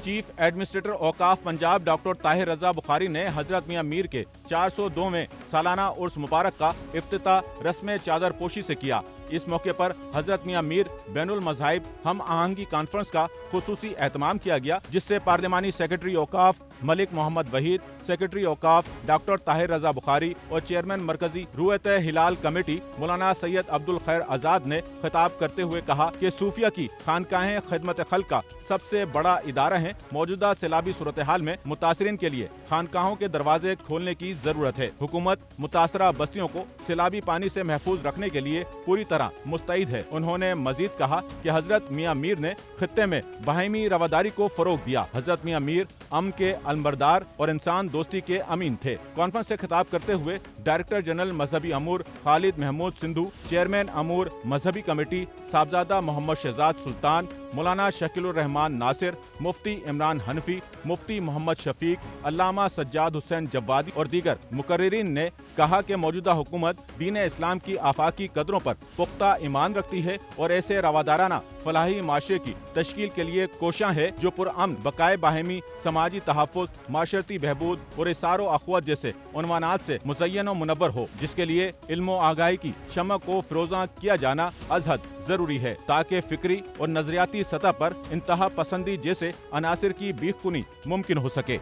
Chief administrator औकाफ Punjab doctor Tahir Raza Bukhari ने हजरत मियां मीर के 402वें सालाना उर्स मुबारक का इफ्तिताह रस्म चादर पोशी से किया। इस मौके पर हजरत मियां मीर बैनुल मज़ाहिब हम आहंगी कॉन्फ्रेंस का खुसूसी एहतमाम किया गया, जिससे पार्लिमानी सेक्रेटरी औकाफ मलिक मोहम्मद वहीद, सेक्रेटरी औकाफ डॉक्टर ताहिर रजा बुखारी और चेयरमैन मरकजी रुयत हिलाल कमेटी मौलाना सैयद अब्दुल खैर आजाद ने खिताब करते हुए कहा कि सूफिया की खानकाहें खिदमत खल्क का सबसे बड़ा इदारा है। मौजूदा सैलाबी सूरत हाल में मुतासरीन के लिए खानकाहों के दरवाजे खोलने की जरूरत है। हुकूमत मुतासरा बस्तियों को सैलाबी पानी से महफूज रखने के लिए पूरी तरह मुस्तैद है। उन्होंने मजीद कहा कि हजरत मियां मीर ने खित्ते में बाहिमी रवादारी को फरोग दिया। हजरत मियां मीर अमन के अलमबरदार और इंसान दोस्ती के अमीन थे। कॉन्फ्रेंस से खिताब करते हुए डायरेक्टर जनरल मजहबी अमूर खालिद महमूद सिंधु, चेयरमैन अमूर मजहबी कमेटी साहबजादा मोहम्मद शहजाद सुल्तान, मौलाना शकीलुर रहमान नासिर, मुफ्ती इमरान हनफी, मुफ्ती मोहम्मद शफीक, अल्लामा सज्जाद हुसैन जब्बादी और दीगर मुकर्रिरीन ने कहा कि मौजूदा हुकूमत दीन इस्लाम की आफाकी कदरों पर पुख्ता ईमान रखती है और ऐसे रवादाराना फलाही माशरे की तश्कील के लिए कोशां है जो पुरअमन, बकाए बाहिमी, समाजी तहफ़्फ़ुज़, माशरती बहबूद और इसारो अख़वत जैसे उन्वानात से मुज़य्यन व मुनव्वर हो, जिसके लिए इल्म व आगाही की शमअ को फ़िरोज़ां किया जाना अज़हद जरूरी है, ताकि फिक्री और नजरियाती सतह पर इंतहा पसंदी जैसे अनासिर की बीखकुनी मुमकिन हो सके।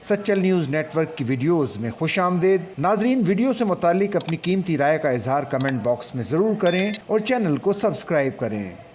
सच्चल न्यूज़ नेटवर्क की वीडियोस में खुश आमदेद। नाजरीन, वीडियो से मुतालिक अपनी कीमती राय का इजहार कमेंट बॉक्स में ज़रूर करें और चैनल को सब्सक्राइब करें।